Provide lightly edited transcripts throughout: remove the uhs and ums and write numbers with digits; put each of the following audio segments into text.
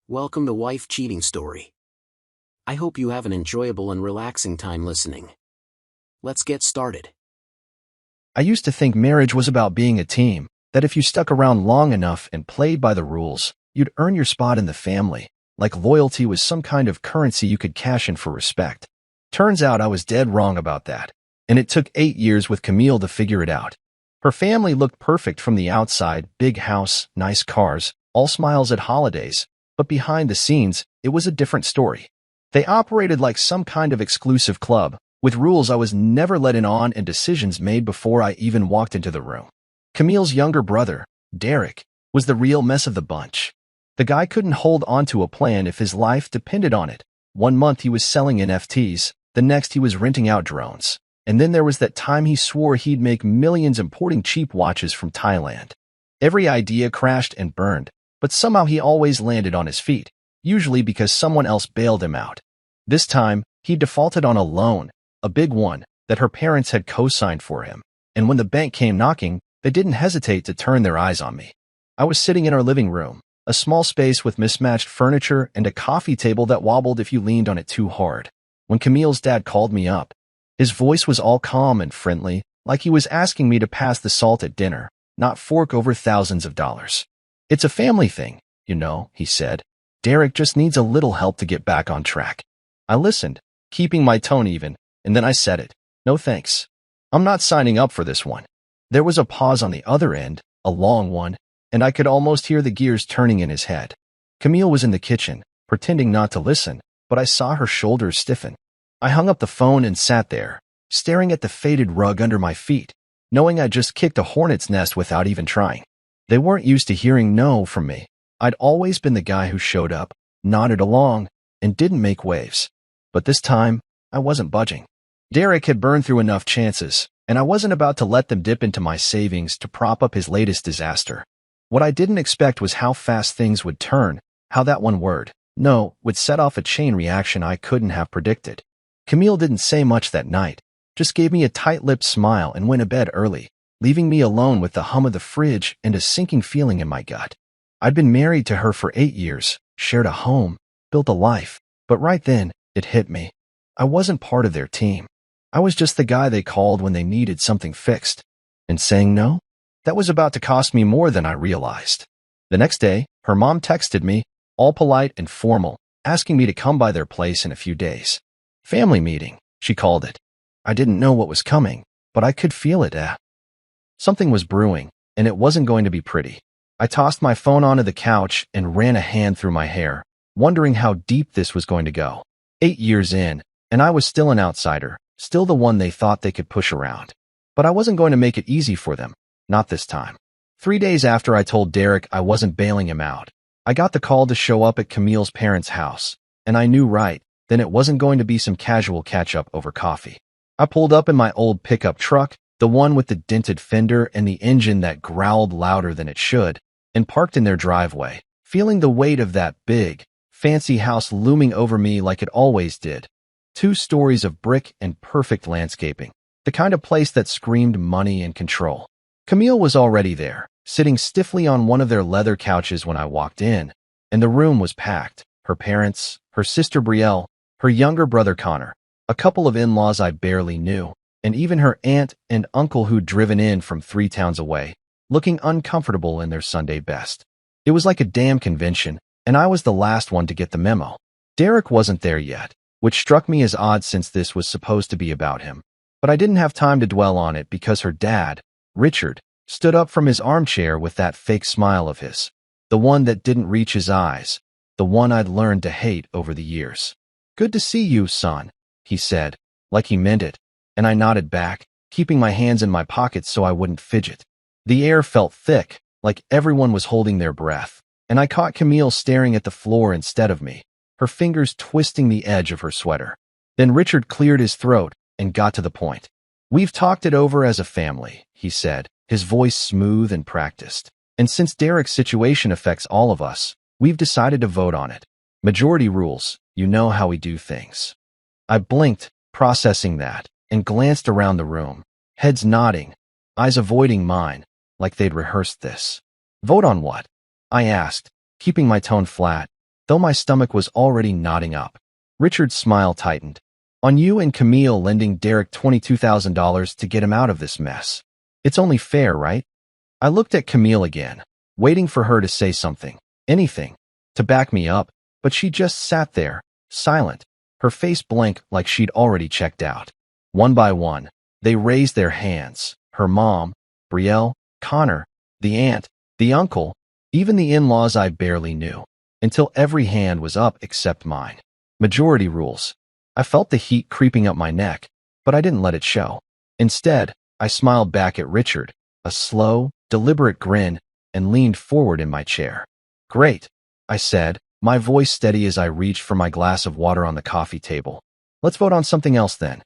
Welcome to Wife Cheating Story. I hope you have an enjoyable and relaxing time listening. Let's get started. I used to think marriage was about being a team, that if you stuck around long enough and played by the rules, you'd earn your spot in the family, like loyalty was some kind of currency you could cash in for respect. Turns out I was dead wrong about that, and it took 8 years with Camille to figure it out. Her family looked perfect from the outside, big house, nice cars, all smiles at holidays, but behind the scenes, it was a different story. They operated like some kind of exclusive club, with rules I was never let in on and decisions made before I even walked into the room. Camille's younger brother, Derek, was the real mess of the bunch. The guy couldn't hold on to a plan if his life depended on it. One month he was selling NFTs, the next he was renting out drones. And then there was that time he swore he'd make millions importing cheap watches from Thailand. Every idea crashed and burned, but somehow he always landed on his feet, usually because someone else bailed him out. This time, he defaulted on a loan, a big one, that her parents had co-signed for him, and when the bank came knocking, they didn't hesitate to turn their eyes on me. I was sitting in our living room, a small space with mismatched furniture and a coffee table that wobbled if you leaned on it too hard, when Camille's dad called me up. His voice was all calm and friendly, like he was asking me to pass the salt at dinner, not fork over thousands of dollars. "It's a family thing, you know," he said. "Derek just needs a little help to get back on track." I listened, keeping my tone even, and then I said it. "No thanks. I'm not signing up for this one." There was a pause on the other end, a long one, and I could almost hear the gears turning in his head. Camille was in the kitchen, pretending not to listen, but I saw her shoulders stiffen. I hung up the phone and sat there, staring at the faded rug under my feet, knowing I'd just kicked a hornet's nest without even trying. They weren't used to hearing no from me. I'd always been the guy who showed up, nodded along, and didn't make waves. But this time, I wasn't budging. Derek had burned through enough chances, and I wasn't about to let them dip into my savings to prop up his latest disaster. What I didn't expect was how fast things would turn, how that one word, no, would set off a chain reaction I couldn't have predicted. Camille didn't say much that night, just gave me a tight-lipped smile and went to bed early, leaving me alone with the hum of the fridge and a sinking feeling in my gut. I'd been married to her for 8 years, shared a home, built a life, but right then, it hit me. I wasn't part of their team. I was just the guy they called when they needed something fixed. And saying no? That was about to cost me more than I realized. The next day, her mom texted me, all polite and formal, asking me to come by their place in a few days. Family meeting, she called it. I didn't know what was coming, but I could feel it. Something was brewing, and it wasn't going to be pretty. I tossed my phone onto the couch and ran a hand through my hair, wondering how deep this was going to go. 8 years in, and I was still an outsider, still the one they thought they could push around. But I wasn't going to make it easy for them, not this time. 3 days after I told Derek I wasn't bailing him out, I got the call to show up at Camille's parents' house, and I knew right then it wasn't going to be some casual catch-up over coffee. I pulled up in my old pickup truck, the one with the dented fender and the engine that growled louder than it should, and parked in their driveway, feeling the weight of that big, fancy house looming over me like it always did. 2 stories of brick and perfect landscaping, the kind of place that screamed money and control. Camille was already there, sitting stiffly on one of their leather couches when I walked in, and the room was packed. Her parents, her sister Betrayal, her younger brother Connor, a couple of in-laws I barely knew, and even her aunt and uncle who'd driven in from 3 towns away, looking uncomfortable in their Sunday best. It was like a damn convention, and I was the last one to get the memo. Derek wasn't there yet, which struck me as odd since this was supposed to be about him. But I didn't have time to dwell on it because her dad, Richard, stood up from his armchair with that fake smile of his, the one that didn't reach his eyes, the one I'd learned to hate over the years. "Good to see you, son," he said, like he meant it, and I nodded back, keeping my hands in my pockets so I wouldn't fidget. The air felt thick, like everyone was holding their breath, and I caught Camille staring at the floor instead of me, her fingers twisting the edge of her sweater. Then Richard cleared his throat and got to the point. "We've talked it over as a family," he said, his voice smooth and practiced. "And since Derek's situation affects all of us, we've decided to vote on it. Majority rules, you know how we do things." I blinked, processing that, and glanced around the room, heads nodding, eyes avoiding mine, like they'd rehearsed this. "Vote on what?" I asked, keeping my tone flat. though my stomach was already knotting up. Richard's smile tightened. On you and Camille lending Derek $22,000 to get him out of this mess. It's only fair, right? I looked at Camille again, waiting for her to say something, anything, to back me up, but she just sat there, silent, her face blank like she'd already checked out. One by one, they raised their hands. Her mom, Brielle, Connor, the aunt, the uncle, even the in-laws I barely knew, until every hand was up except mine. Majority rules. I felt the heat creeping up my neck, but I didn't let it show. Instead, I smiled back at Richard, a slow, deliberate grin, and leaned forward in my chair. Great, I said, my voice steady as I reached for my glass of water on the coffee table. Let's vote on something else then.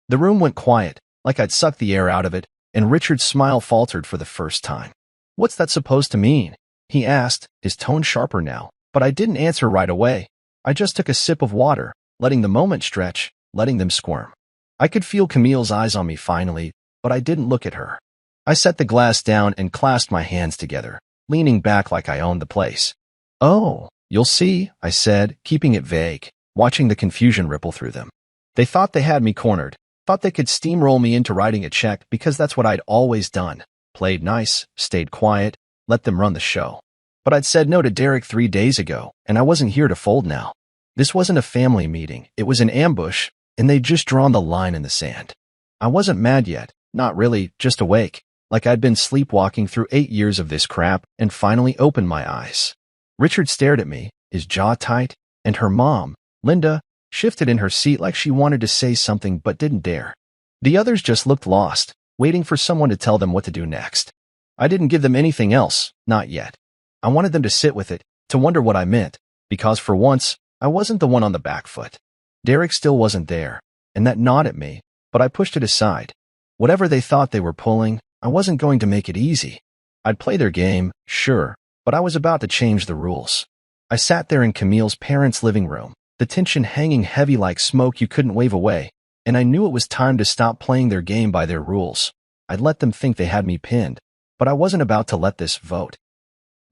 The room went quiet, like I'd sucked the air out of it, and Richard's smile faltered for the first time. What's that supposed to mean? He asked, his tone sharper now, but I didn't answer right away. I just took a sip of water, letting the moment stretch, letting them squirm. I could feel Camille's eyes on me finally, but I didn't look at her. I set the glass down and clasped my hands together, leaning back like I owned the place. Oh, you'll see, I said, keeping it vague, watching the confusion ripple through them. They thought they had me cornered, thought they could steamroll me into writing a check because that's what I'd always done. Played nice, stayed quiet, let them run the show. But I'd said no to Derek 3 days ago, and I wasn't here to fold now. This wasn't a family meeting, it was an ambush, and they'd just drawn the line in the sand. I wasn't mad yet, not really, just awake, like I'd been sleepwalking through 8 years of this crap and finally opened my eyes. Richard stared at me, his jaw tight, and her mom, Linda, shifted in her seat like she wanted to say something but didn't dare. The others just looked lost, waiting for someone to tell them what to do next. I didn't give them anything else, not yet. I wanted them to sit with it, to wonder what I meant, because for once, I wasn't the one on the back foot. Derek still wasn't there, and that gnawed at me, but I pushed it aside. Whatever they thought they were pulling, I wasn't going to make it easy. I'd play their game, sure, but I was about to change the rules. I sat there in Camille's parents' living room, the tension hanging heavy like smoke you couldn't wave away, and I knew it was time to stop playing their game by their rules. I'd let them think they had me pinned, but I wasn't about to let this vote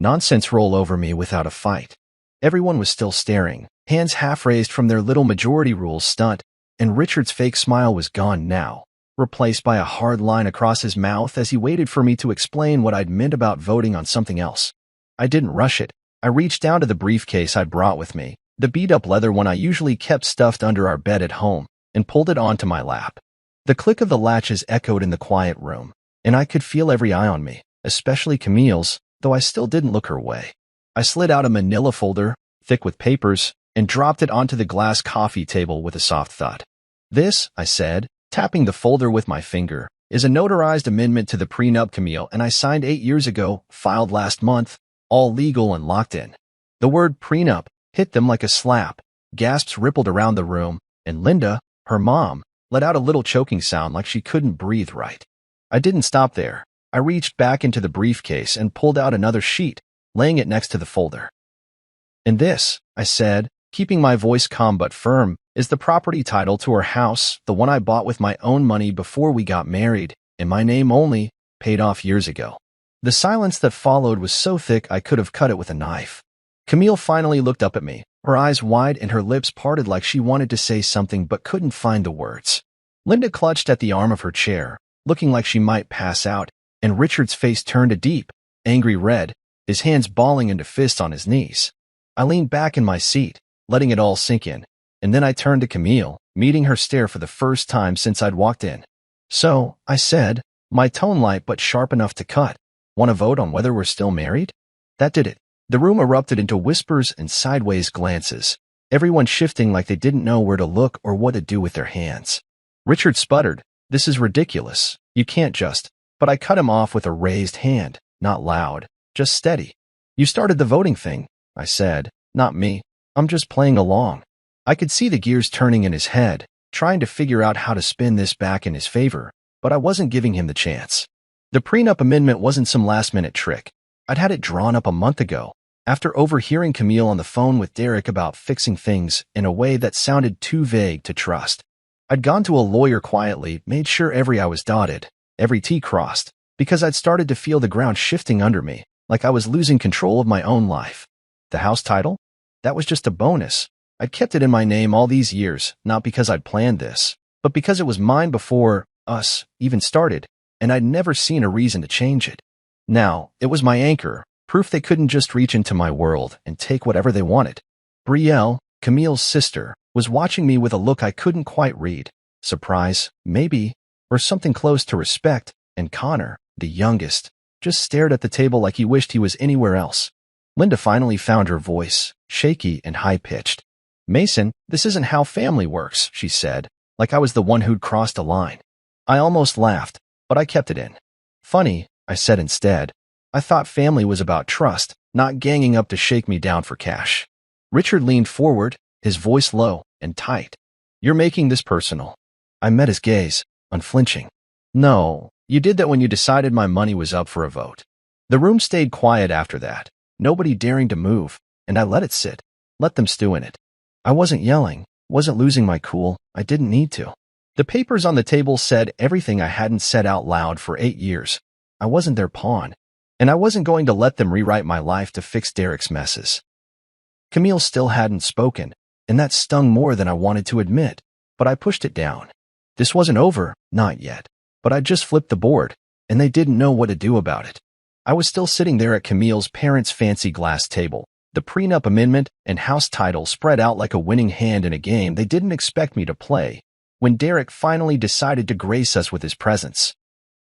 nonsense roll over me without a fight. Everyone was still staring, hands half raised from their little majority rules stunt, and Richard's fake smile was gone now, replaced by a hard line across his mouth as he waited for me to explain what I'd meant about voting on something else. I didn't rush it. I reached down to the briefcase I'd brought with me, the beat-up leather one I usually kept stuffed under our bed at home, and pulled it onto my lap. The click of the latches echoed in the quiet room, and I could feel every eye on me, especially Camille's, though I still didn't look her way. I slid out a manila folder, thick with papers, and dropped it onto the glass coffee table with a soft thud. This, I said, tapping the folder with my finger, is a notarized amendment to the prenup Camille and I signed 8 years ago, filed last month, all legal and locked in. The word prenup hit them like a slap. Gasps rippled around the room, and Linda, her mom, let out a little choking sound like she couldn't breathe right. I didn't stop there. I reached back into the briefcase and pulled out another sheet, laying it next to the folder. And this, I said, keeping my voice calm but firm, is the property title to her house, the one I bought with my own money before we got married, in my name only, paid off years ago. The silence that followed was so thick I could have cut it with a knife. Camille finally looked up at me, her eyes wide and her lips parted like she wanted to say something but couldn't find the words. Linda clutched at the arm of her chair, looking like she might pass out, and Richard's face turned a deep, angry red, his hands balling into fists on his knees. I leaned back in my seat, letting it all sink in, and then I turned to Camille, meeting her stare for the first time since I'd walked in. So, I said, my tone light but sharp enough to cut, want to vote on whether we're still married? That did it. The room erupted into whispers and sideways glances, everyone shifting like they didn't know where to look or what to do with their hands. Richard sputtered, "This is ridiculous. You can't just..." But I cut him off with a raised hand, not loud, just steady. "You started the voting thing," I said, "not me. I'm just playing along." I could see the gears turning in his head, trying to figure out how to spin this back in his favor, but I wasn't giving him the chance. The prenup amendment wasn't some last-minute trick. I'd had it drawn up a month ago, after overhearing Camille on the phone with Derek about fixing things in a way that sounded too vague to trust. I'd gone to a lawyer quietly, made sure every I was dotted, every T crossed, because I'd started to feel the ground shifting under me, like I was losing control of my own life. The house title? That was just a bonus. I'd kept it in my name all these years, not because I'd planned this, but because it was mine before us even started, and I'd never seen a reason to change it. Now, it was my anchor, proof they couldn't just reach into my world and take whatever they wanted. Betrayal, Camille's sister, was watching me with a look I couldn't quite read. Surprise, maybe, or something close to respect, and Connor, the youngest, just stared at the table like he wished he was anywhere else. Linda finally found her voice, shaky and high-pitched. "Mason, this isn't how family works," she said, like I was the one who'd crossed a line. I almost laughed, but I kept it in. "Funny," I said instead. "I thought family was about trust, not ganging up to shake me down for cash." Richard leaned forward, his voice low and tight. "You're making this personal." I met his gaze, unflinching. "No, you did that when you decided my money was up for a vote." The room stayed quiet after that, nobody daring to move, and I let it sit, let them stew in it. I wasn't yelling, wasn't losing my cool, I didn't need to. The papers on the table said everything I hadn't said out loud for 8 years. I wasn't their pawn, and I wasn't going to let them rewrite my life to fix Derek's messes. Camille still hadn't spoken, and that stung more than I wanted to admit, but I pushed it down. This wasn't over, not yet, but I'd just flipped the board, and they didn't know what to do about it. I was still sitting there at Camille's parents' fancy glass table, the prenup amendment and house title spread out like a winning hand in a game they didn't expect me to play, when Derek finally decided to grace us with his presence.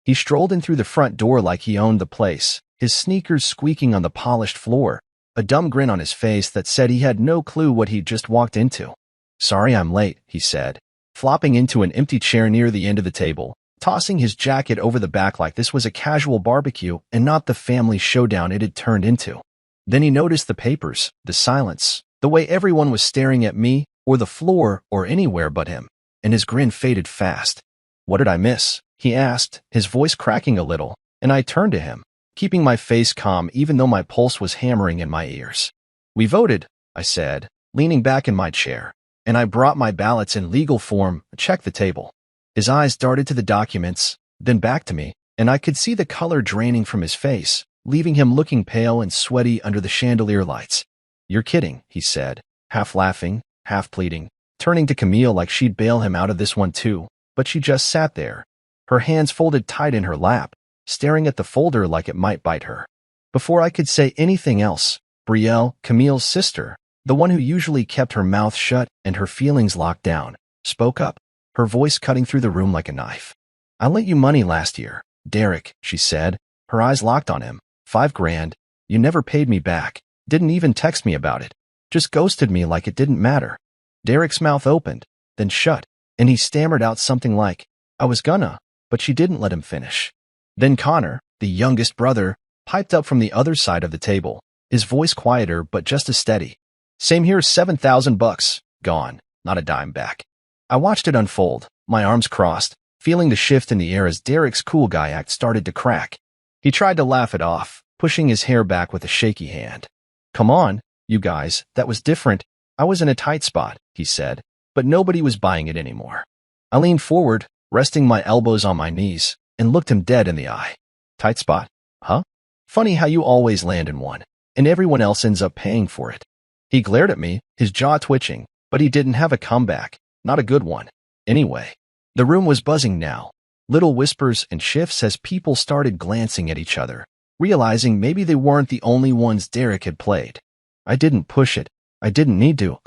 He strolled in through the front door like he owned the place, his sneakers squeaking on the polished floor, a dumb grin on his face that said he had no clue what he'd just walked into. "Sorry I'm late," he said, flopping into an empty chair near the end of the table, tossing his jacket over the back like this was a casual barbecue and not the family showdown it had turned into. Then he noticed the papers, the silence, the way everyone was staring at me, or the floor, or anywhere but him, and his grin faded fast. "What did I miss?" he asked, his voice cracking a little, and I turned to him, keeping my face calm even though my pulse was hammering in my ears. "We voted," I said, leaning back in my chair, "and I brought my ballots in legal form, checked the table." His eyes darted to the documents, then back to me, and I could see the color draining from his face, leaving him looking pale and sweaty under the chandelier lights. "You're kidding," he said, half laughing, half pleading, turning to Camille like she'd bail him out of this one too, but she just sat there, her hands folded tight in her lap, staring at the folder like it might bite her. Before I could say anything else, Betrayal, Camille's sister, the one who usually kept her mouth shut and her feelings locked down, spoke up, her voice cutting through the room like a knife. "I lent you money last year, Derek," she said, her eyes locked on him. $5,000. You never paid me back, didn't even text me about it, just ghosted me like it didn't matter." Derek's mouth opened, then shut, and he stammered out something like, "I was gonna," but she didn't let him finish. Then Connor, the youngest brother, piped up from the other side of the table, his voice quieter but just as steady. "Same here, $7,000, gone, not a dime back." I watched it unfold, my arms crossed, feeling the shift in the air as Derek's cool guy act started to crack. He tried to laugh it off, pushing his hair back with a shaky hand. "Come on, you guys, that was different. I was in a tight spot," he said, but nobody was buying it anymore. I leaned forward, resting my elbows on my knees, and looked him dead in the eye. "Tight spot? Huh? Funny how you always land in one, and everyone else ends up paying for it." He glared at me, his jaw twitching, but he didn't have a comeback, not a good one. Anyway, the room was buzzing now, little whispers and shifts as people started glancing at each other, realizing maybe they weren't the only ones Derek had played. I didn't push it. I didn't need to,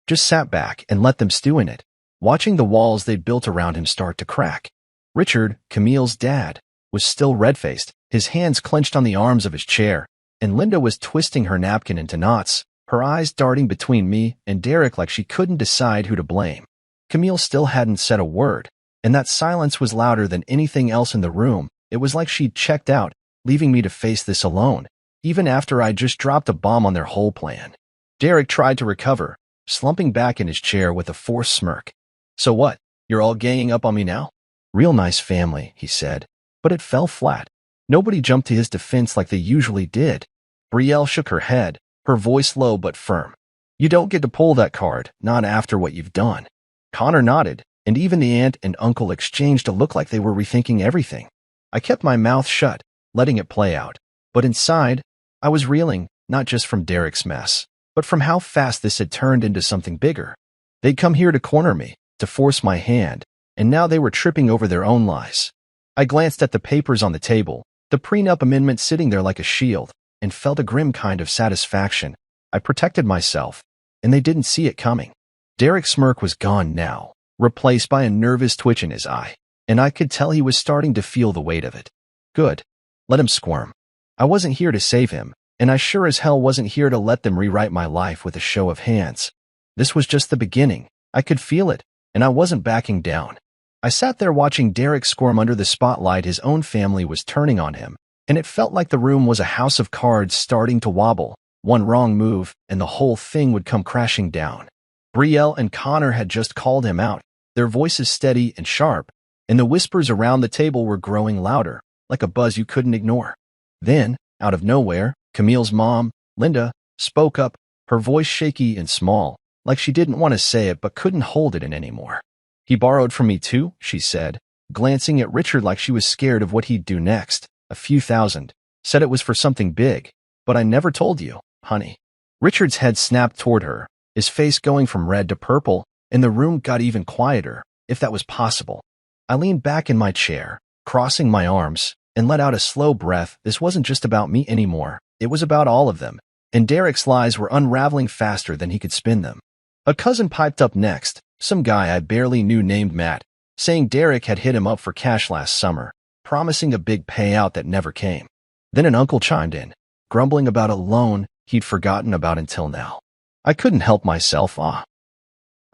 just sat back and let them stew in it, watching the walls they'd built around him start to crack. Richard, Camille's dad, was still red-faced, his hands clenched on the arms of his chair, and Linda was twisting her napkin into knots, her eyes darting between me and Derek like she couldn't decide who to blame. Camille still hadn't said a word, and that silence was louder than anything else in the room. It was like she'd checked out, leaving me to face this alone, even after I'd just dropped a bomb on their whole plan. Derek tried to recover, slumping back in his chair with a forced smirk. "So what, you're all ganging up on me now?" "Real nice family," he said, but it fell flat. Nobody jumped to his defense like they usually did. Betrayal shook her head, her voice low but firm. "You don't get to pull that card, not after what you've done." Connor nodded, and even the aunt and uncle exchanged a look like they were rethinking everything. I kept my mouth shut, letting it play out, but inside, I was reeling, not just from Derek's mess, but from how fast this had turned into something bigger. They'd come here to corner me, to force my hand, and now they were tripping over their own lies. I glanced at the papers on the table, the prenup amendment sitting there like a shield, and felt a grim kind of satisfaction. I protected myself, and they didn't see it coming. Derek's smirk was gone now, replaced by a nervous twitch in his eye, and I could tell he was starting to feel the weight of it. Good. Let him squirm. I wasn't here to save him, and I sure as hell wasn't here to let them rewrite my life with a show of hands. This was just the beginning. I could feel it, and I wasn't backing down. I sat there watching Derek squirm under the spotlight his own family was turning on him, and it felt like the room was a house of cards starting to wobble. One wrong move, and the whole thing would come crashing down. Betrayal and Connor had just called him out, their voices steady and sharp, and the whispers around the table were growing louder, like a buzz you couldn't ignore. Then, out of nowhere, Camille's mom, Linda, spoke up, her voice shaky and small, like she didn't want to say it but couldn't hold it in anymore. "He borrowed from me too," she said, glancing at Richard like she was scared of what he'd do next. "A few thousand. Said it was for something big. But I never told you, honey." Richard's head snapped toward her, his face going from red to purple, and the room got even quieter, if that was possible. I leaned back in my chair, crossing my arms, and let out a slow breath. This wasn't just about me anymore. It was about all of them, and Derek's lies were unraveling faster than he could spin them. A cousin piped up next, some guy I barely knew named Matt, saying Derek had hit him up for cash last summer, promising a big payout that never came. Then an uncle chimed in, grumbling about a loan he'd forgotten about until now. I couldn't help myself. I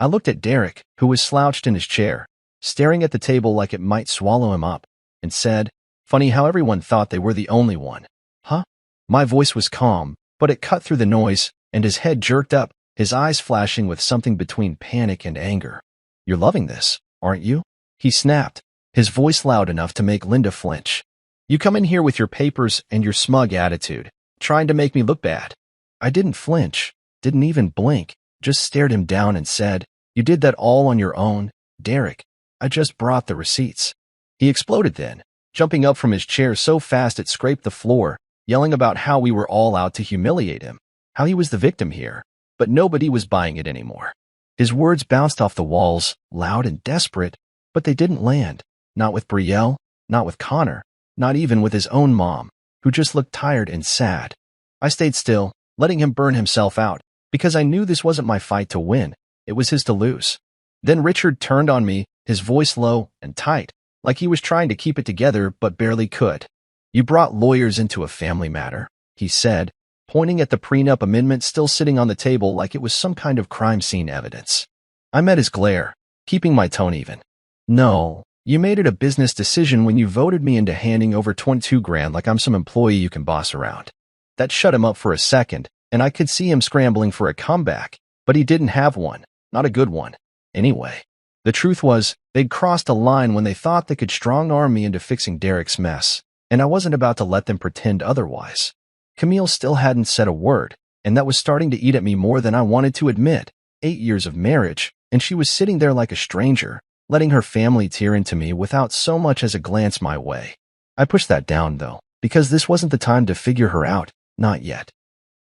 looked at Derek, who was slouched in his chair, staring at the table like it might swallow him up, and said, "Funny how everyone thought they were the only one." Huh? My voice was calm, but it cut through the noise, and his head jerked up, his eyes flashing with something between panic and anger. "You're loving this, aren't you?" he snapped, his voice loud enough to make Linda flinch. "You come in here with your papers and your smug attitude, trying to make me look bad." I didn't flinch, didn't even blink, just stared him down and said, "You did that all on your own, Derek. I just brought the receipts." He exploded then, jumping up from his chair so fast it scraped the floor, yelling about how we were all out to humiliate him, how he was the victim here, but nobody was buying it anymore. His words bounced off the walls, loud and desperate, but they didn't land, not with Betrayal, not with Connor, not even with his own mom, who just looked tired and sad. I stayed still, letting him burn himself out, because I knew this wasn't my fight to win, it was his to lose. Then Richard turned on me, his voice low and tight, like he was trying to keep it together but barely could. "You brought lawyers into a family matter," he said, pointing at the prenup amendment still sitting on the table like it was some kind of crime scene evidence. I met his glare, keeping my tone even. "No, you made it a business decision when you voted me into handing over 22 grand like I'm some employee you can boss around." That shut him up for a second, and I could see him scrambling for a comeback, but he didn't have one, not a good one. Anyway, the truth was, they'd crossed a line when they thought they could strong-arm me into fixing Derek's mess, and I wasn't about to let them pretend otherwise. Camille still hadn't said a word, and that was starting to eat at me more than I wanted to admit. 8 years of marriage, and she was sitting there like a stranger, letting her family tear into me without so much as a glance my way. I pushed that down, though, because this wasn't the time to figure her out, not yet.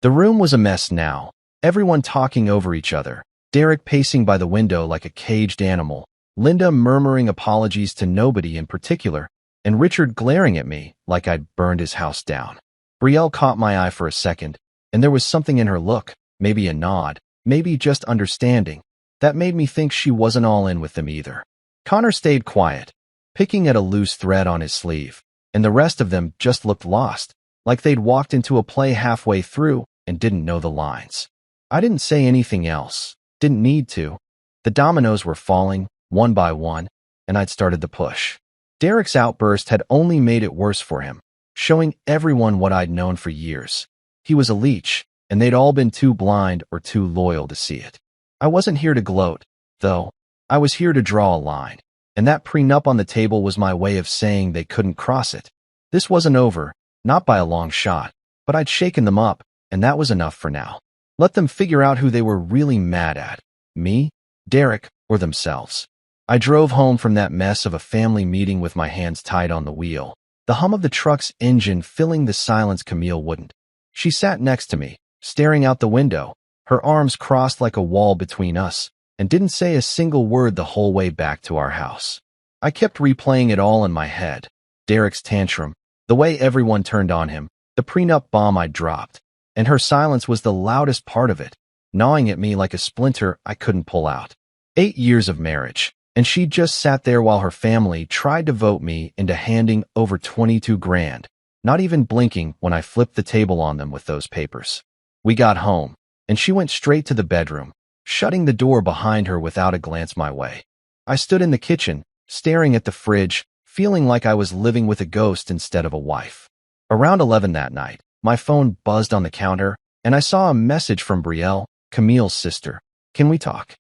The room was a mess now, everyone talking over each other, Derek pacing by the window like a caged animal, Linda murmuring apologies to nobody in particular, and Richard glaring at me like I'd burned his house down. Betrayal caught my eye for a second, and there was something in her look, maybe a nod, maybe just understanding, that made me think she wasn't all in with them either. Connor stayed quiet, picking at a loose thread on his sleeve, and the rest of them just looked lost, like they'd walked into a play halfway through and didn't know the lines. I didn't say anything else, didn't need to. The dominoes were falling, one by one, and I'd started the push. Derek's outburst had only made it worse for him, showing everyone what I'd known for years. He was a leech, and they'd all been too blind or too loyal to see it. I wasn't here to gloat, though. I was here to draw a line, and that prenup on the table was my way of saying they couldn't cross it. This wasn't over, not by a long shot, but I'd shaken them up, and that was enough for now. Let them figure out who they were really mad at, me, Derek, or themselves. I drove home from that mess of a family meeting with my hands tied on the wheel, the hum of the truck's engine filling the silence Camille wouldn't. She sat next to me, staring out the window, Her arms crossed like a wall between us, and didn't say a single word the whole way back to our house. I kept replaying it all in my head. Derek's tantrum, the way everyone turned on him, the prenup bomb I dropped, and her silence was the loudest part of it, gnawing at me like a splinter I couldn't pull out. 8 years of marriage, and she just sat there while her family tried to vote me into handing over 22 grand, not even blinking when I flipped the table on them with those papers. We got home, and she went straight to the bedroom, shutting the door behind her without a glance my way. I stood in the kitchen, staring at the fridge, feeling like I was living with a ghost instead of a wife. Around 11 that night, my phone buzzed on the counter, and I saw a message from Brielle, Camille's sister. "Can we talk?"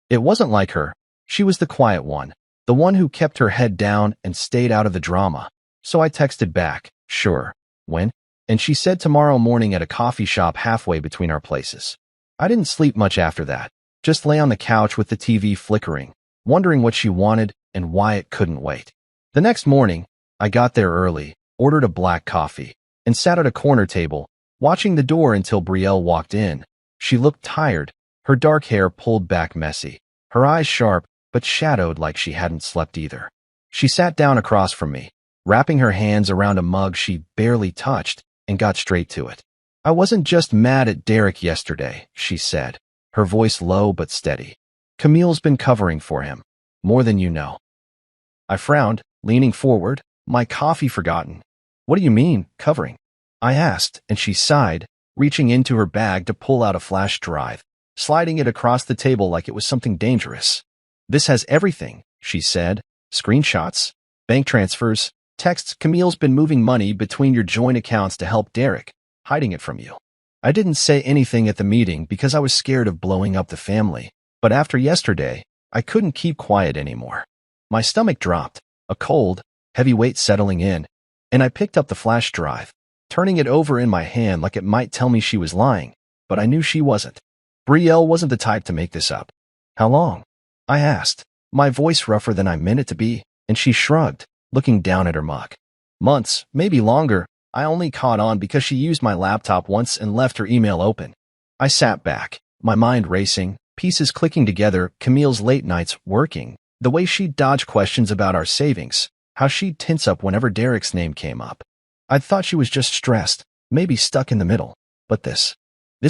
It wasn't like her. She was the quiet one, the one who kept her head down and stayed out of the drama. So I texted back, "Sure. When?" And she said tomorrow morning at a coffee shop halfway between our places. I didn't sleep much after that, just lay on the couch with the TV flickering, wondering what she wanted and why it couldn't wait. The next morning, I got there early, ordered a black coffee, and sat at a corner table, watching the door until Brielle walked in. She looked tired, her dark hair pulled back messy, her eyes sharp but shadowed like she hadn't slept either. She sat down across from me, wrapping her hands around a mug she barely touched, and got straight to it. "I wasn't just mad at Derek yesterday," she said, her voice low but steady. "Camille's been covering for him, more than you know." I frowned, leaning forward, my coffee forgotten. "What do you mean, covering?" I asked, and she sighed, reaching into her bag to pull out a flash drive, sliding it across the table like it was something dangerous. "This has everything," she said. "Screenshots, bank transfers, texts. Camille's been moving money between your joint accounts to help Derek, hiding it from you." I didn't say anything at the meeting because I was scared of blowing up the family, but after yesterday, I couldn't keep quiet anymore. My stomach dropped, a cold, heavy weight settling in, and I picked up the flash drive, turning it over in my hand like it might tell me she was lying, but I knew she wasn't. Brielle wasn't the type to make this up. "How long?" I asked, my voice rougher than I meant it to be, and she shrugged, looking down at her mug. "Months, maybe longer. I only caught on because she used my laptop once and left her email open." I sat back, my mind racing, pieces clicking together, Camille's late nights working, the way she'd dodge questions about our savings, how she'd tense up whenever Derek's name came up. I'd thought she was just stressed, maybe stuck in the middle. But this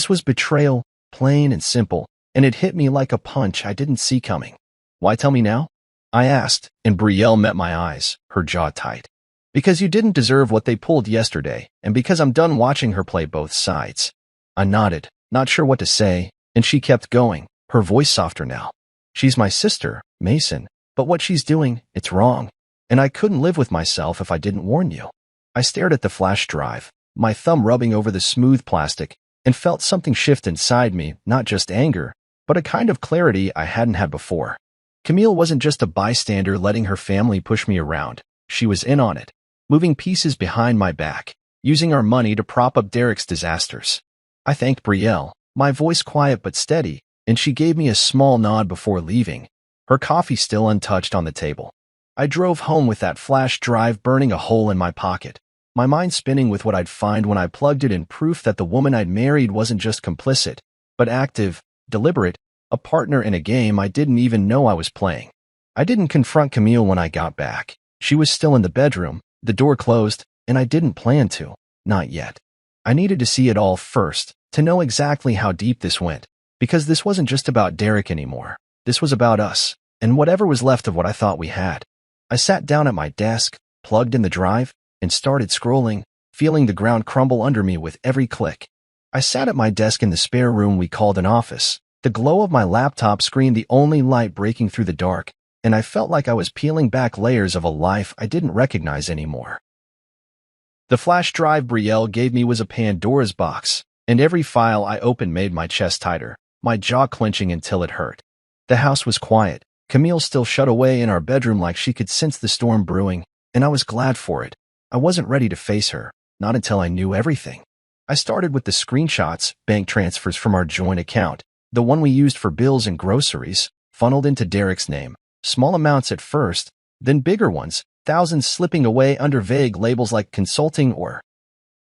was betrayal, plain and simple, and it hit me like a punch I didn't see coming. "Why tell me now?" I asked, and Brielle met my eyes, her jaw tight. "Because you didn't deserve what they pulled yesterday, and because I'm done watching her play both sides." I nodded, not sure what to say, and she kept going, her voice softer now. "She's my sister, Mason, but what she's doing, it's wrong, and I couldn't live with myself if I didn't warn you." I stared at the flash drive, my thumb rubbing over the smooth plastic, and felt something shift inside me, not just anger, but a kind of clarity I hadn't had before. Camille wasn't just a bystander letting her family push me around. She was in on it, moving pieces behind my back, using our money to prop up Derek's disasters. I thanked Brielle, my voice quiet but steady, and she gave me a small nod before leaving, her coffee still untouched on the table. I drove home with that flash drive burning a hole in my pocket, my mind spinning with what I'd find when I plugged it in, proof that the woman I'd married wasn't just complicit, but active, deliberate, a partner in a game I didn't even know I was playing. I didn't confront Camille when I got back. She was still in the bedroom, the door closed, and I didn't plan to. Not yet. I needed to see it all first, to know exactly how deep this went, because this wasn't just about Derek anymore. This was about us, and whatever was left of what I thought we had. I sat down at my desk, plugged in the drive, and started scrolling, feeling the ground crumble under me with every click. I sat at my desk in the spare room we called an office, the glow of my laptop screen the only light breaking through the dark, and I felt like I was peeling back layers of a life I didn't recognize anymore. The flash drive Brielle gave me was a Pandora's box, and every file I opened made my chest tighter, my jaw clenching until it hurt. The house was quiet, Camille still shut away in our bedroom like she could sense the storm brewing, and I was glad for it. I wasn't ready to face her, not until I knew everything. I started with the screenshots, bank transfers from our joint account, the one we used for bills and groceries, funneled into Derek's name, small amounts at first, then bigger ones, thousands slipping away under vague labels like consulting or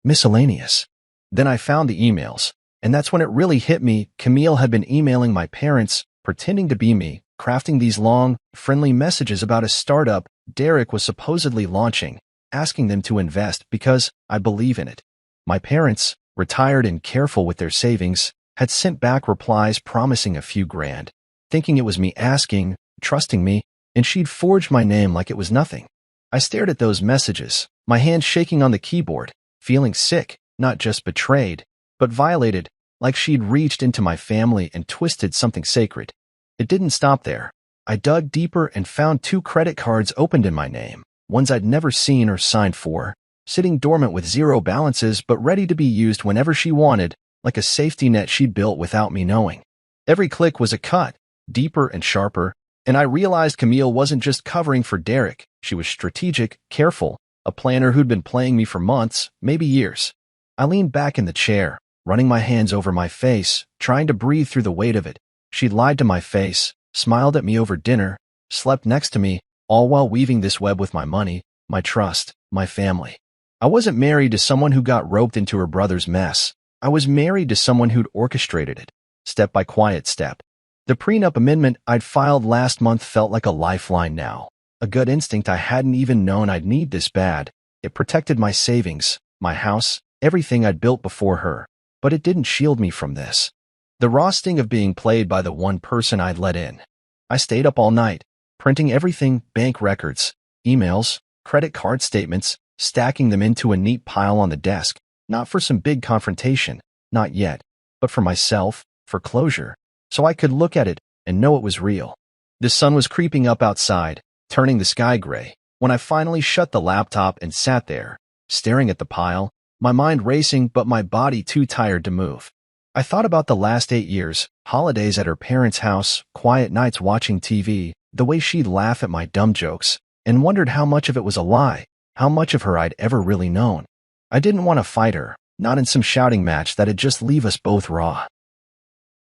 miscellaneous. Then I found the emails, And that's when it really hit me. Camille had been emailing my parents, pretending to be me, crafting these long, friendly messages about a startup Derek was supposedly launching, asking them to invest because I believe in it. My parents, retired and careful with their savings, had sent back replies promising a few grand, thinking it was me asking, trusting me, and she'd forged my name like it was nothing. I stared at those messages, my hands shaking on the keyboard, feeling sick, not just betrayed, but violated, like she'd reached into my family and twisted something sacred. It didn't stop there. I dug deeper and found 2 credit cards opened in my name, ones I'd never seen or signed for, sitting dormant with 0 balances but ready to be used whenever she wanted, like a safety net she'd built without me knowing. Every click was a cut, deeper and sharper, and I realized Camille wasn't just covering for Derek. She was strategic, careful, a planner who'd been playing me for months, maybe years. I leaned back in the chair, running my hands over my face, trying to breathe through the weight of it. She'd lied to my face, smiled at me over dinner, slept next to me, all while weaving this web with my money, my trust, my family. I wasn't married to someone who got roped into her brother's mess. I was married to someone who'd orchestrated it, step by quiet step. The prenup amendment I'd filed last month felt like a lifeline now, a gut instinct I hadn't even known I'd need this bad. It protected my savings, my house, everything I'd built before her, but it didn't shield me from this. The raw sting of being played by the one person I'd let in. I stayed up all night, printing everything, bank records, emails, credit card statements, stacking them into a neat pile on the desk, not for some big confrontation, not yet, but for myself, for closure, so I could look at it and know it was real. The sun was creeping up outside, turning the sky gray, when I finally shut the laptop and sat there, staring at the pile, my mind racing but my body too tired to move. I thought about the last 8 years, holidays at her parents' house, quiet nights watching TV, the way she'd laugh at my dumb jokes, and wondered how much of it was a lie, how much of her I'd ever really known. I didn't want to fight her, not in some shouting match that'd just leave us both raw.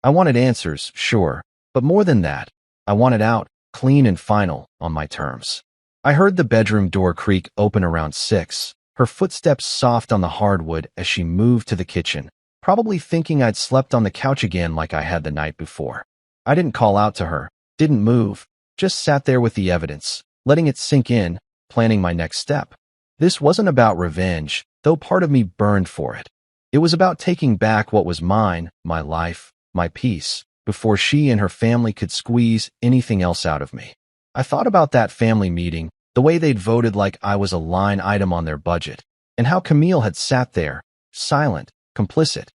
I wanted answers, sure, but more than that, I wanted out, clean and final, on my terms. I heard the bedroom door creak open around 6, her footsteps soft on the hardwood as she moved to the kitchen, probably thinking I'd slept on the couch again like I had the night before. I didn't call out to her, didn't move, just sat there with the evidence, letting it sink in, planning my next step. This wasn't about revenge, though part of me burned for it. It was about taking back what was mine, my life, my peace, before she and her family could squeeze anything else out of me. I thought about that family meeting, the way they'd voted like I was a line item on their budget, and how Camille had sat there, silent, complicit.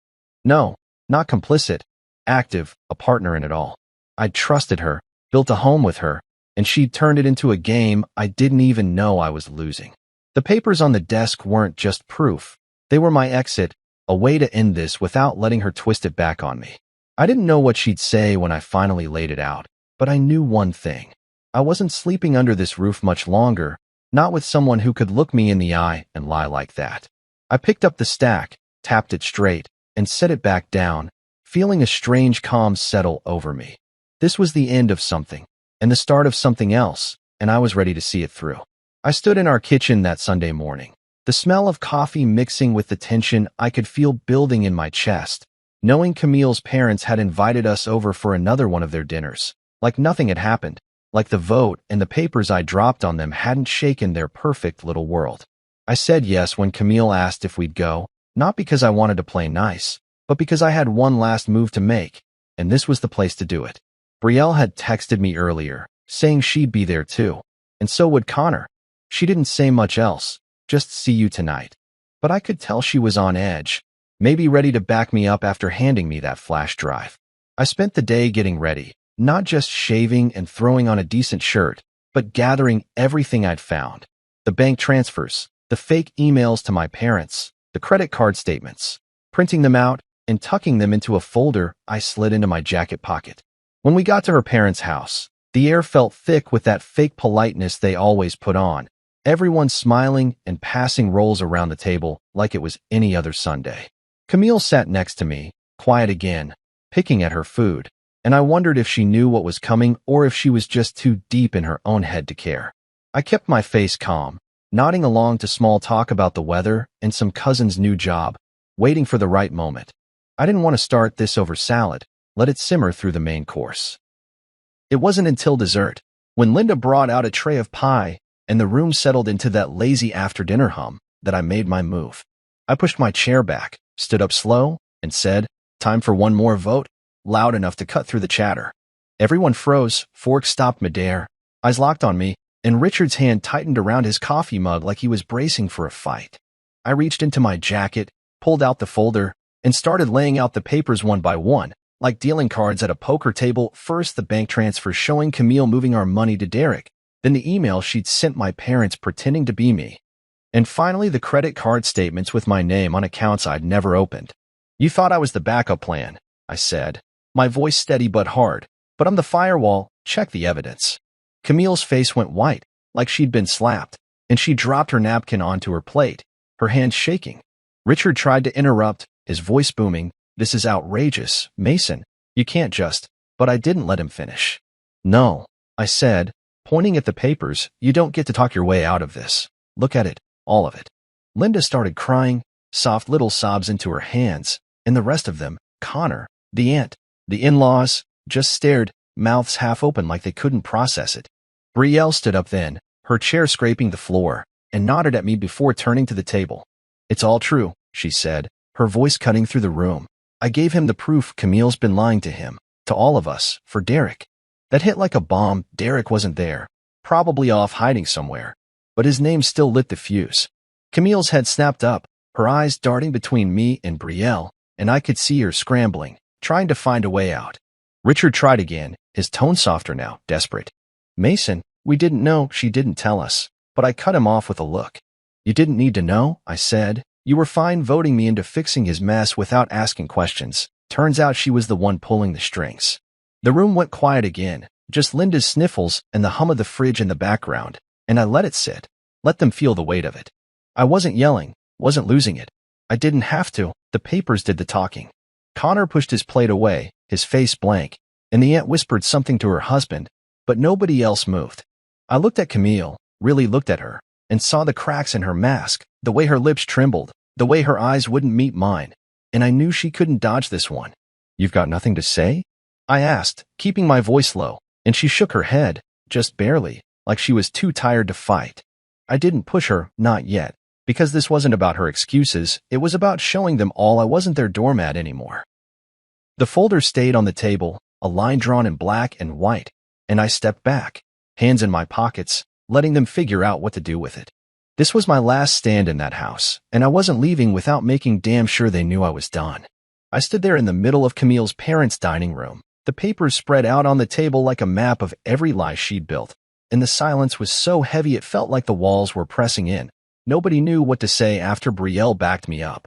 No, not complicit, active, a partner in it all. I'd trusted her, built a home with her, and she'd turned it into a game I didn't even know I was losing. The papers on the desk weren't just proof. They were my exit, a way to end this without letting her twist it back on me. I didn't know what she'd say when I finally laid it out, but I knew one thing. I wasn't sleeping under this roof much longer, not with someone who could look me in the eye and lie like that. I picked up the stack, tapped it straight, and set it back down, feeling a strange calm settle over me. This was the end of something, and the start of something else, and I was ready to see it through. I stood in our kitchen that Sunday morning, the smell of coffee mixing with the tension I could feel building in my chest, knowing Camille's parents had invited us over for another one of their dinners, like nothing had happened, like the vote and the papers I dropped on them hadn't shaken their perfect little world. I said yes when Camille asked if we'd go, not because I wanted to play nice, but because I had one last move to make, and this was the place to do it. Brielle had texted me earlier, saying she'd be there too, and so would Connor. She didn't say much else, just see you tonight. But I could tell she was on edge, maybe ready to back me up after handing me that flash drive. I spent the day getting ready, not just shaving and throwing on a decent shirt, but gathering everything I'd found. The bank transfers, the fake emails to my parents, the credit card statements, printing them out and tucking them into a folder I slid into my jacket pocket. When we got to her parents' house, the air felt thick with that fake politeness they always put on, everyone smiling and passing rolls around the table like it was any other Sunday. Camille sat next to me, quiet again, picking at her food, and I wondered if she knew what was coming or if she was just too deep in her own head to care. I kept my face calm, nodding along to small talk about the weather and some cousin's new job, waiting for the right moment. I didn't want to start this over salad. Let it simmer through the main course. It wasn't until dessert, when Linda brought out a tray of pie and the room settled into that lazy after-dinner hum, that I made my move. I pushed my chair back, stood up slow, and said, "Time for one more vote," loud enough to cut through the chatter. Everyone froze, forks stopped midair, eyes locked on me, and Richard's hand tightened around his coffee mug like he was bracing for a fight. I reached into my jacket, pulled out the folder, and started laying out the papers one by one, like dealing cards at a poker table. First, the bank transfer showing Camille moving our money to Derek, then the email she'd sent my parents pretending to be me, and finally the credit card statements with my name on accounts I'd never opened. "You thought I was the backup plan," I said, my voice steady but hard, "but I'm the firewall. Check the evidence." Camille's face went white, like she'd been slapped, and she dropped her napkin onto her plate, her hands shaking. Richard tried to interrupt, his voice booming, "This is outrageous, Mason. You can't just..." But I didn't let him finish. "No," I said, pointing at the papers, "you don't get to talk your way out of this. Look at it, all of it." Linda started crying, soft little sobs into her hands, and the rest of them, Connor, the aunt, the in-laws, just stared, mouths half open like they couldn't process it. Brielle stood up then, her chair scraping the floor, and nodded at me before turning to the table. "It's all true," she said, her voice cutting through the room. "I gave him the proof. Camille's been lying to him, to all of us, for Derek." That hit like a bomb. Derek wasn't there, probably off hiding somewhere, but his name still lit the fuse. Camille's head snapped up, her eyes darting between me and Brielle, and I could see her scrambling, trying to find a way out. Richard tried again, his tone softer now, desperate. "Mason, we didn't know." She didn't tell us, but I cut him off with a look. "You didn't need to know," I said. "You were fine voting me into fixing his mess without asking questions." Turns out she was the one pulling the strings. The room went quiet again, just Linda's sniffles and the hum of the fridge in the background, and I let it sit, let them feel the weight of it. I wasn't yelling, wasn't losing it. I didn't have to. The papers did the talking. Connor pushed his plate away, his face blank, and the aunt whispered something to her husband, but nobody else moved. I looked at Camille, really looked at her, and saw the cracks in her mask, the way her lips trembled, the way her eyes wouldn't meet mine, and I knew she couldn't dodge this one. "You've got nothing to say?" I asked, keeping my voice low, and she shook her head, just barely, like she was too tired to fight. I didn't push her, not yet, because this wasn't about her excuses, it was about showing them all I wasn't their doormat anymore. The folder stayed on the table, a line drawn in black and white, and I stepped back, hands in my pockets, letting them figure out what to do with it. This was my last stand in that house, and I wasn't leaving without making damn sure they knew I was done. I stood there in the middle of Camille's parents' dining room, the papers spread out on the table like a map of every lie she'd built, and the silence was so heavy it felt like the walls were pressing in. Nobody knew what to say after Brielle backed me up,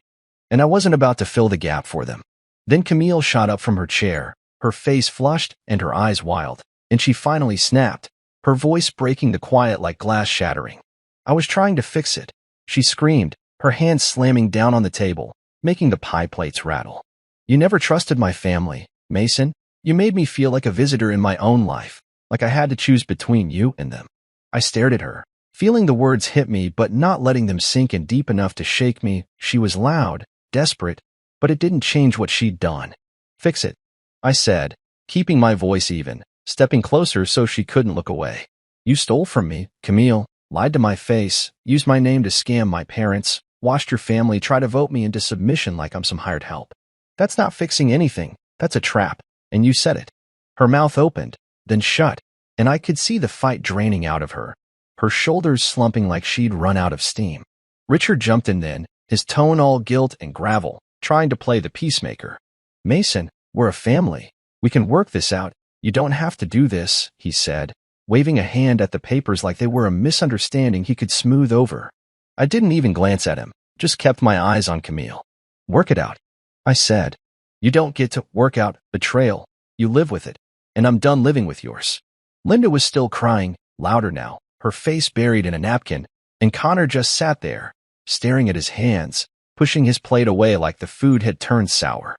and I wasn't about to fill the gap for them. Then Camille shot up from her chair, her face flushed and her eyes wild, and she finally snapped, her voice breaking the quiet like glass shattering. I was trying to fix it. She screamed, her hands slamming down on the table, making the pie plates rattle. "You never trusted my family, Mason. You made me feel like a visitor in my own life, like I had to choose between you and them." I stared at her, feeling the words hit me but not letting them sink in deep enough to shake me. She was loud, desperate, but it didn't change what she'd done. "Fix it," I said, keeping my voice even, stepping closer so she couldn't look away. "You stole from me, Camille, lied to my face, used my name to scam my parents, watched your family try to vote me into submission like I'm some hired help. That's not fixing anything, that's a trap, and you said it." Her mouth opened, then shut, and I could see the fight draining out of her, her shoulders slumping like she'd run out of steam. Richard jumped in then, his tone all guilt and gravel, trying to play the peacemaker. "Mason, we're a family. We can work this out. You don't have to do this," he said, waving a hand at the papers like they were a misunderstanding he could smooth over. I didn't even glance at him, just kept my eyes on Camille. "Work it out," I said. "You don't get to work out betrayal. You live with it, and I'm done living with yours." Linda was still crying, louder now, her face buried in a napkin, and Connor just sat there, staring at his hands, pushing his plate away like the food had turned sour.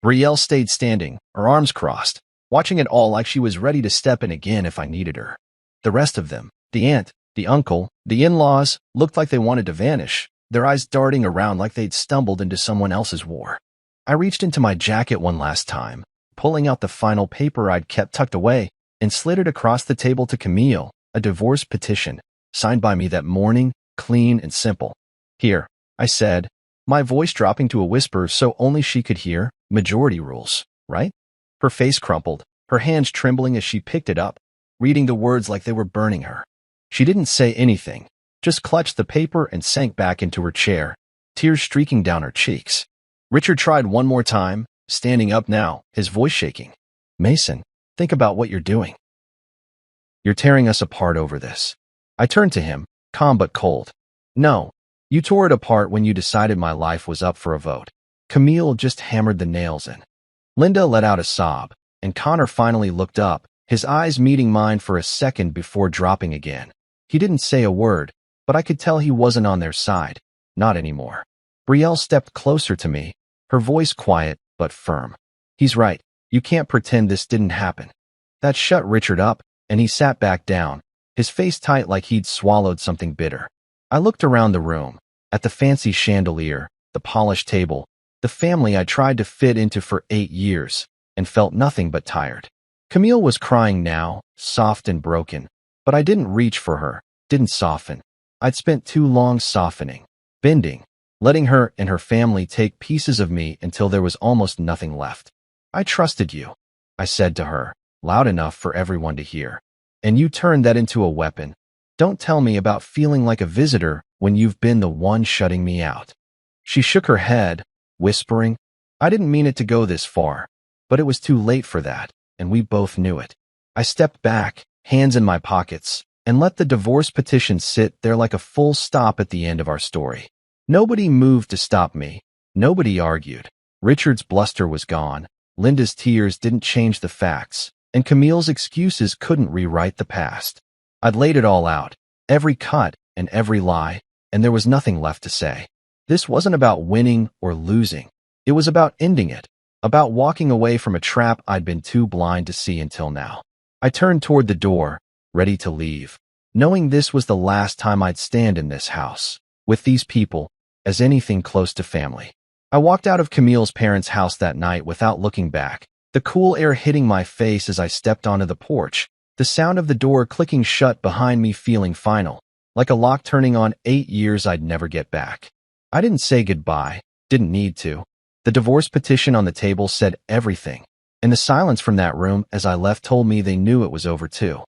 Brielle stayed standing, her arms crossed, watching it all like she was ready to step in again if I needed her. The rest of them, the aunt, the uncle, the in-laws, looked like they wanted to vanish, their eyes darting around like they'd stumbled into someone else's war. I reached into my jacket one last time, pulling out the final paper I'd kept tucked away, and slid it across the table to Camille, a divorce petition, signed by me that morning, clean and simple. Here, I said, my voice dropping to a whisper so only she could hear. Majority rules, right? Her face crumpled, her hands trembling as she picked it up, reading the words like they were burning her. She didn't say anything, just clutched the paper and sank back into her chair, tears streaking down her cheeks. Richard tried one more time, standing up now, his voice shaking. Mason, think about what you're doing. You're tearing us apart over this. I turned to him, calm but cold. No, you tore it apart when you decided my life was up for a vote. Camille just hammered the nails in. Linda let out a sob, and Connor finally looked up, his eyes meeting mine for a second before dropping again. He didn't say a word, but I could tell he wasn't on their side. Not anymore. Brielle stepped closer to me, her voice quiet but firm. He's right. You can't pretend this didn't happen. That shut Richard up, and he sat back down, his face tight like he'd swallowed something bitter. I looked around the room, at the fancy chandelier, the polished table, the family I tried to fit into for 8 years, and felt nothing but tired. Camille was crying now, soft and broken, but I didn't reach for her, didn't soften. I'd spent too long softening, bending, letting her and her family take pieces of me until there was almost nothing left. I trusted you, I said to her, loud enough for everyone to hear. And you turned that into a weapon. Don't tell me about feeling like a visitor when you've been the one shutting me out. She shook her head, whispering, I didn't mean it to go this far, but it was too late for that, and we both knew it. I stepped back, hands in my pockets, and let the divorce petition sit there like a full stop at the end of our story. Nobody moved to stop me. Nobody argued. Richard's bluster was gone. Linda's tears didn't change the facts, and Camille's excuses couldn't rewrite the past. I'd laid it all out, every cut and every lie, and there was nothing left to say. This wasn't about winning or losing. It was about ending it, about walking away from a trap I'd been too blind to see until now. I turned toward the door, ready to leave, knowing this was the last time I'd stand in this house, with these people, as anything close to family. I walked out of Camille's parents' house that night without looking back, the cool air hitting my face as I stepped onto the porch, the sound of the door clicking shut behind me feeling final, like a lock turning on 8 years I'd never get back. I didn't say goodbye, didn't need to. The divorce petition on the table said everything, and the silence from that room as I left told me they knew it was over too.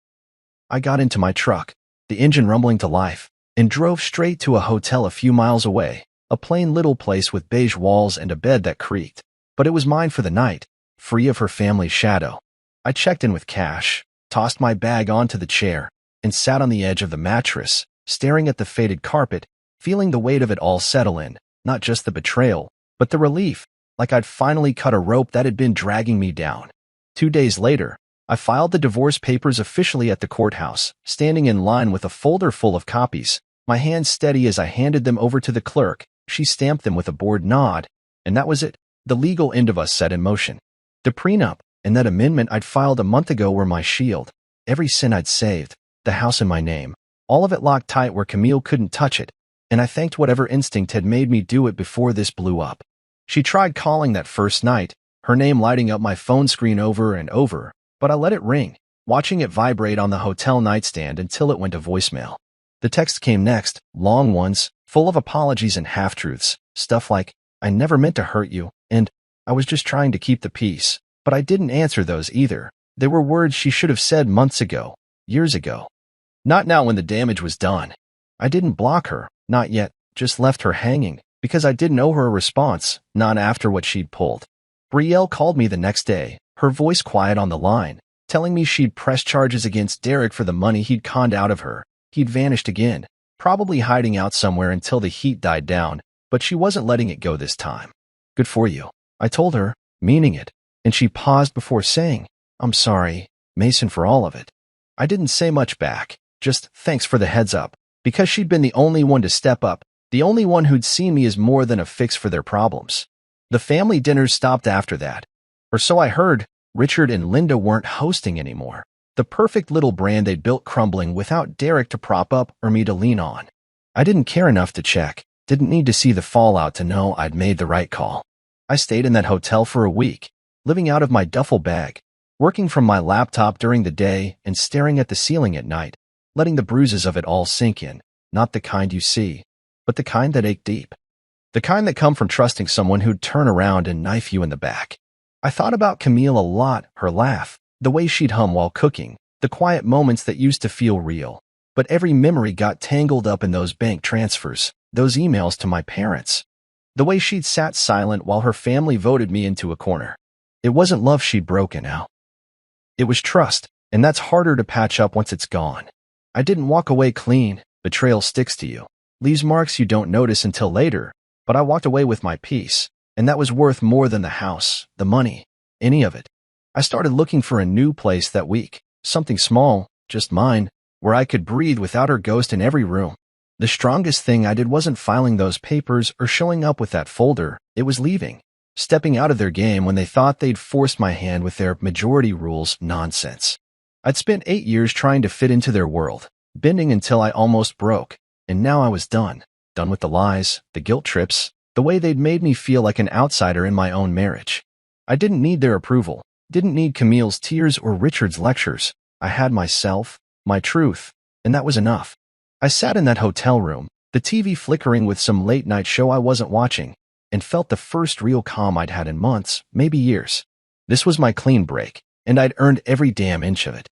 I got into my truck, the engine rumbling to life, and drove straight to a hotel a few miles away, a plain little place with beige walls and a bed that creaked. But it was mine for the night, free of her family's shadow. I checked in with cash, tossed my bag onto the chair, and sat on the edge of the mattress, staring at the faded carpet, feeling the weight of it all settle in, not just the betrayal, but the relief, like I'd finally cut a rope that had been dragging me down. 2 days later, I filed the divorce papers officially at the courthouse, standing in line with a folder full of copies, my hands steady as I handed them over to the clerk. She stamped them with a bored nod, and that was it. The legal end of us set in motion. The prenup and that amendment I'd filed a month ago were my shield. Every cent I'd saved, the house in my name, all of it locked tight where Camille couldn't touch it, and I thanked whatever instinct had made me do it before this blew up. She tried calling that first night, her name lighting up my phone screen over and over, but I let it ring, watching it vibrate on the hotel nightstand until it went to voicemail. The text came next, long ones, full of apologies and half-truths, stuff like, I never meant to hurt you, and I was just trying to keep the peace. But I didn't answer those either. They were words she should have said months ago, years ago. Not now when the damage was done. I didn't block her, not yet, just left her hanging, because I didn't owe her a response, not after what she'd pulled. Brielle called me the next day, her voice quiet on the line, telling me she'd pressed charges against Derek for the money he'd conned out of her. He'd vanished again, probably hiding out somewhere until the heat died down, but she wasn't letting it go this time. Good for you, I told her, meaning it, and she paused before saying, I'm sorry, Mason, for all of it. I didn't say much back, just thanks for the heads up, because she'd been the only one to step up, the only one who'd seen me as more than a fix for their problems. The family dinners stopped after that, or so I heard. Richard and Linda weren't hosting anymore. The perfect little brand they'd built crumbling without Derek to prop up or me to lean on. I didn't care enough to check, didn't need to see the fallout to know I'd made the right call. I stayed in that hotel for a week, living out of my duffel bag, working from my laptop during the day and staring at the ceiling at night, letting the bruises of it all sink in, not the kind you see, but the kind that ache deep. The kind that come from trusting someone who'd turn around and knife you in the back. I thought about Camille a lot, her laugh, the way she'd hum while cooking, the quiet moments that used to feel real. But every memory got tangled up in those bank transfers, those emails to my parents. The way she'd sat silent while her family voted me into a corner. It wasn't love she'd broken out. It was trust, and that's harder to patch up once it's gone. I didn't walk away clean. Betrayal sticks to you, leaves marks you don't notice until later, but I walked away with my peace, and that was worth more than the house, the money, any of it. I started looking for a new place that week, something small, just mine, where I could breathe without her ghost in every room. The strongest thing I did wasn't filing those papers or showing up with that folder, it was leaving. Stepping out of their game when they thought they'd forced my hand with their majority rules nonsense. I'd spent 8 years trying to fit into their world, bending until I almost broke, and now I was done. Done with the lies, the guilt trips, the way they'd made me feel like an outsider in my own marriage. I didn't need their approval, didn't need Camille's tears or Richard's lectures. I had myself, my truth, and that was enough. I sat in that hotel room, the TV flickering with some late-night show I wasn't watching, and felt the first real calm I'd had in months, maybe years. This was my clean break, and I'd earned every damn inch of it.